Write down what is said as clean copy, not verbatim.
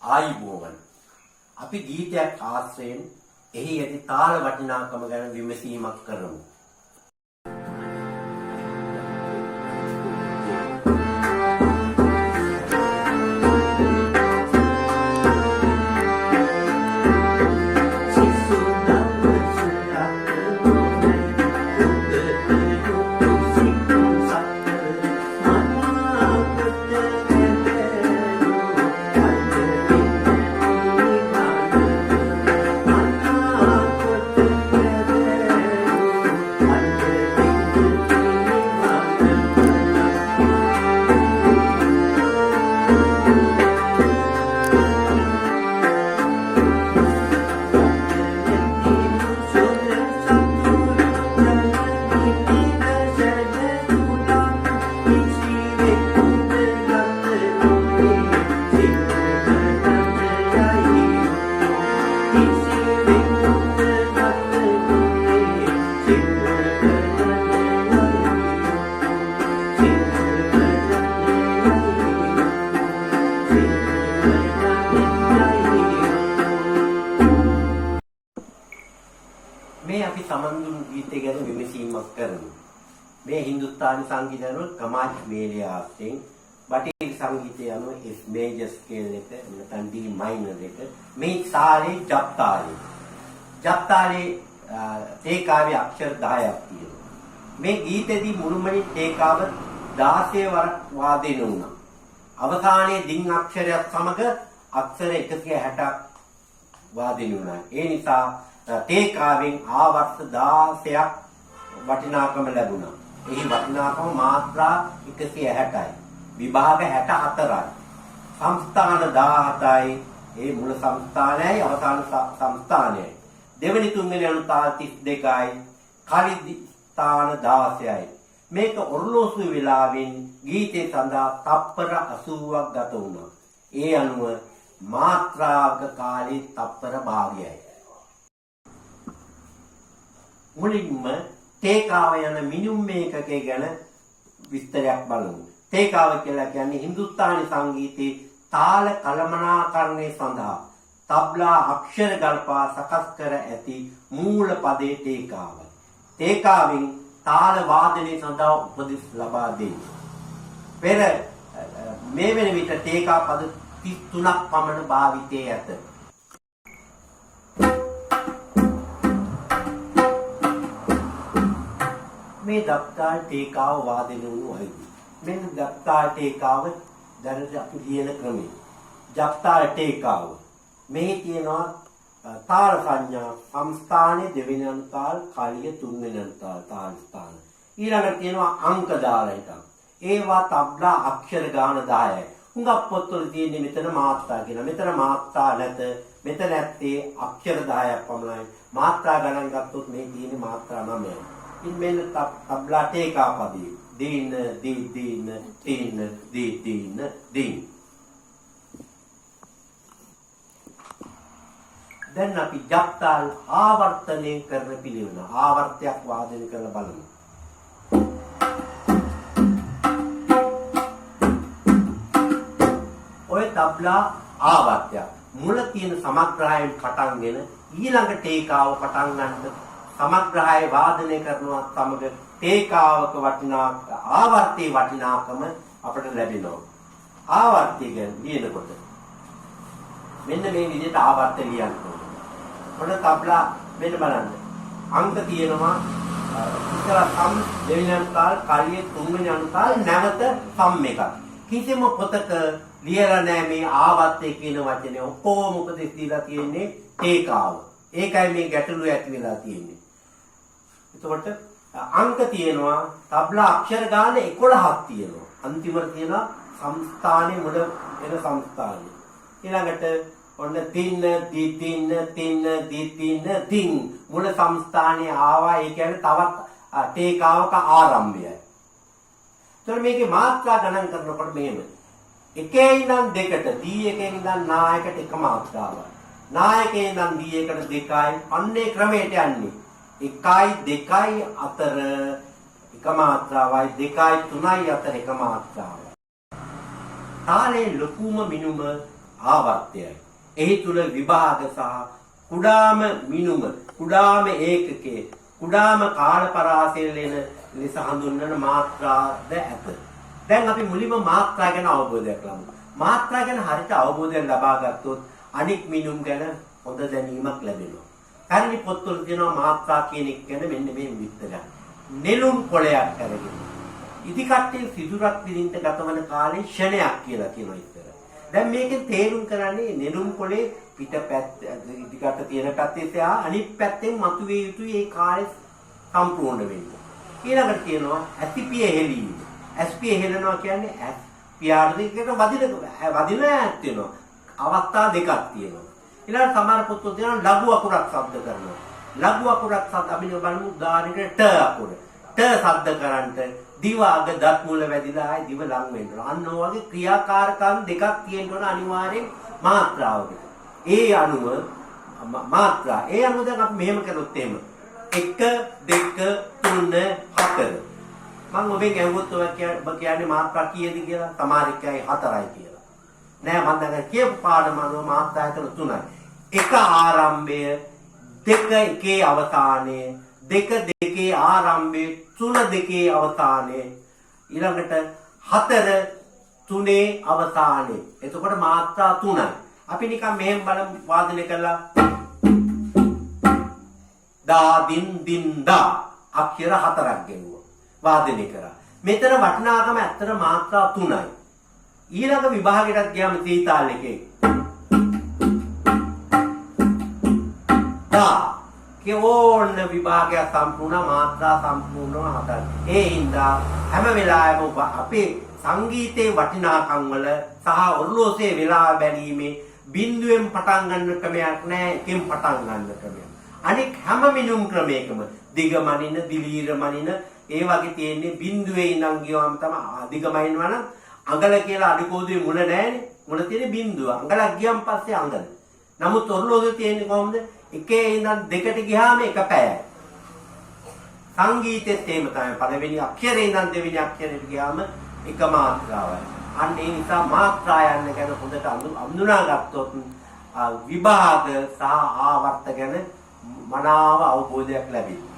ආයුබෝවන්. අපි ගීතයක් ආශ්‍රයෙන් එහි ඇති තාල වටිනාකම ගැන විමසීමක් කරමු. මේ අපි සමන්දුන් ගීතය ගැන විමසීමක් කරමු. මේ හින්දුස්ථානි සංගීතය අනුව කමාජ් මේලේ ආස්තෙන් බටහිර සංගීතය අනුව S major scale එක නැත්නම් D minor එක මේ තාලේ ජප් තාලේ. ජප් තාලේ තේකාවේ අක්ෂර 10ක් තියෙනවා. මේ ගීතෙදී මුළුමනින් තේකාව 16 වරක් වාදනය වුණා. අවසානයේ දින් අක්ෂරයත් සමග අක්ෂර 160ක් වාදනය වුණා. ඒ නිසා තේකාවෙන් ආවර්ත 16ක් වටිනාකම ලැබුණා. එහි වටිනාකම මාත්‍රා 160යි. විභාග 64යි. සංස්ථාන 17යි. ඒ මුල සංස්ථානයයි අවසාන සංස්ථානයයි. දෙවෙනි තුන්වෙනි අනුතාල 32යි. කලි ස්ථාන 16යි. මේක ඔරලෝසු වෙලාවෙන් ගීතේ සඳහා තප්පර 80ක් ගත වුණා. ඒ අනුව මාත්‍රාක කාලේ තප්පර භාගයයි. මුලින්ම තේකාව යන මිනුම් මේකකේ ගැන විස්තරයක් බලමු. තේකාව කියලා කියන්නේ හින්දුස්ථානි සංගීතයේ තාල කළමනාකරණය සඳහා තබ්ලා අක්ෂර ගල්පා සකස් කර ඇති මූල පදේ තේකාව. තේකාවෙන් තාල වාදනය සඳහා උපදෙස් ලබා දෙයි. පෙර මේ වෙන විට තේකා පද 33ක් පමණ භාවිතයේ ඇත. මේ දත්තාල් තේකාව වාදනය වුණු අයදී මෙන්න දත්තාල් තේකාව දැනට අපි ලියන ක්‍රමය. දත්තාල් තේකාව මෙහි තියෙනවා තාල සංඥා සම්ස්ථානයේ දෙවෙනි අනුතාල් කලිය තුන්වෙනි අනුතාල් තාල ස්ථාන. ඊළඟට තියෙනවා අංක දාලා හිටන්. ඒවා තබ්ලා අක්ෂර ගාන 10යි. හුඟක් පොත්වල තියෙන්නේ මෙතන මාත්‍රා කියලා. මෙතන මාත්‍රා නැත. මෙතන ඇත්තේ අක්ෂර 10ක් පමණයි. මාත්‍රා ගණන් ගත්තොත් මේ තියෙන්නේ මාත්‍රා 9යි. in men tabla teka padi din di din tin di din din. දැන් අපි ජප්තාල් ආවර්තනය කරන පිළිවෙල ආවර්තයක් වාදනය කරලා බලමු. ඔය තබ්ලා ආවර්තයක් මුල තියෙන සමග්‍රහයෙන් පටන්ගෙන ඊළඟ තේකාව පටන් ගන්න සමග්‍රහය වාදනය කරනවා සමග තේකාවක ආවර්තයේ වටිනාකම අපට ලැබෙනවා. ආවර්තය ගැන ලියනකොට මෙන්න මේ විදිහට ආවර්තය ලියන්න ඕනේ. ඔන්න තබ්ලා මෙන්න බලන්න. අංක තියෙනවා ඉතල සම් දෙවෙනි අනුතාල් කලියේ තුන්වෙනි අනුතාල් නැවත සම් එකක්. කිසිම පොතක ලියලා නැහැ මේ ආවර්තය කියන වචනේ. ඔක්කොම මොකද ඉතිලා තියෙන්නේ තේකාව. ඒකයි මේ ගැටලුව ඇති වෙලා තියෙන්නේ. එතකොට අංක තියෙනවා තබ්ලා අක්ෂර ගාන 11ක් තියෙනවා. අන්තිමට තියෙනවා සංස්ථානයේ මුල එන සංස්ථානය. ඊළඟට ඔන්න තින්න දී තින්න තින්න දී තින්න තින් මුල සංස්ථානයේ ආවා. ඒ කියන්නේ තවත් තේකාවක ආරම්භයයි. එතකොට මේකේ මාත්‍රා ගණන් කරනකොට මෙහෙම එකේ ඉඳන් දෙකට දී එකෙන් ඉඳන් නායකට එක මාත්‍රාවක්. නායකේ ඉඳන් දී එකට දෙකයි. අන්නේ ක්‍රමයට යන්නේ. 1යි 2යි අතර එක මාත්‍රාවයි 2යි 3යි අතර එක මාත්‍රාවයි. තාලේ ලොකුම මිනුම ආවර්තයයි. එහි තුල විභාග සහ කුඩාම මිනුම, කුඩාම ඒකකයේ, කුඩාම කාල පරාසයෙන් ලෙන ලෙස හඳුන්වන මාත්‍රාද ඇත. දැන් අපි මුලින්ම මාත්‍රා ගැන අවබෝධයක් ලබමු. මාත්‍රා ගැන හරියට අවබෝධයක් ලබා ගත්තොත් අනික් මිනුම් ගැන හොඳ දැනීමක් ලැබෙනවා. කර්ණි පොත්වල තියෙනවා මාත්‍රා කියන එක ගැන මෙන්න මේ විස්තරයක්. නෙළුම් කොළයක් අරගෙන ඉදි කට්ටිය සිදුරක් විඳින්න ගතවන කාලේ ෂණයක් කියලා කියනවා ඉතර. දැන් මේකෙන් තේරුම් කරන්නේ නෙළුම් කොළේ පිටපැත්ත ඉදි කට තියෙන පැත්තේ සහ අනිත් පැත්තෙන් මතුවේ යුතුයි ඒ කාලේ සම්පූර්ණ වෙන්න. ඊළඟට කියනවා ඇතිපිය හෙලීම. ඇස්පිය හෙලනවා කියන්නේ ඇස් පියාට දෙකට වදින ඈත් වෙනවා. අවස්ථා දෙකක් තියෙනවා. ඊළඟ සමහර පොත්වල තියෙනවා ලඝු අකුරක් ශබ්ද කරනවා. ලඝු අකුරක් ශබ්ද අපි බලමු උදාහරණයකට ට අකුර. ට ශබ්ද කරන්ට දිව අග දත් මුල වැදිලා ආයි දිව ලං වෙනවා. අන්න ඔය වගේ ක්‍රියාකාරකම් දෙකක් තියෙනවා අනිවාර්යෙන් මාත්‍රාවක. ඒ අනුව මාත්‍රා. ඒ අනුව දැන් අපි මෙහෙම කරොත් එහෙම 1 2 3 4. මම ඔබෙන් ඇහුවොත් ඔය කියන්නේ මාත්‍රා කීයද කියලා? සමහරෙක්ගේ 4යි කියලා. නෑ මම දැන් කියපු පාඩම අනුව මාත්‍රා ඇතුළ 3යි. 1 ආරම්භය, 2 එකේ අවසානය, 2 දෙකේ ආරම්භය, 3 දෙකේ අවසානය, ඊළඟට 4 3 අවසානය. එතකොට මාත්‍රා 3යි. අපි නිකන් මෙහෙම බලමු වාදනය කරලා දා දින් දින් දා අක්ෂර 4ක් ගෙවුවා. වාදනය කරා. මෙතන වටිනාකම ඇත්තට මාත්‍රා 3යි. ඊළඟ විභාගයටත් ගියාම සීතාල් එකේ දා කෝණ විභාගය සම්පූර්ණ මාත්‍රා සම්පූර්ණව 4යි. ඒ හින්දා හැම වෙලාවෙම අපේ සංගීතයේ වටිනාකම් වල සහ ඔර්ලෝසුවේ වෙලාව බැලීමේ බිඳුවෙන් පටන් ගන්න ක්‍රමයක් නැහැ, එකෙන් පටන් ගන්න ක්‍රමයක්. අනික හැම මිනුම් ක්‍රමයකම දිග මනින, දිලීර මනින ඒ වගේ තියෙන්නේ බිඳුවේ ඉඳන් ගියවම තමයි දිග මනිනවා නම් අඟල කියලා අඩිකෝදුවේ මුල නැහැනේ. මුල තියෙන්නේ බිඳුව. අඟලක් ගියන් පස්සේ අඟල. නමුත් ඔර්ලෝසුවේ තියෙන්නේ කොහොමද? එකේ ඉඳන් දෙකට ගියාම එක පැයයි. සංගීතෙත් එහෙම තමයි. පළවෙනි අක්ෂරේ ඉඳන් දෙවෙනි අක්ෂරයට ගියාම එක මාත්‍රාවයි. අන්න ඒ නිසා මාත්‍රා යන්න ගැන හොඳට අඳුනා ගත්තොත් විභාග සහ ආවර්ත ගැන මනාව අවබෝධයක් ලැබෙනවා.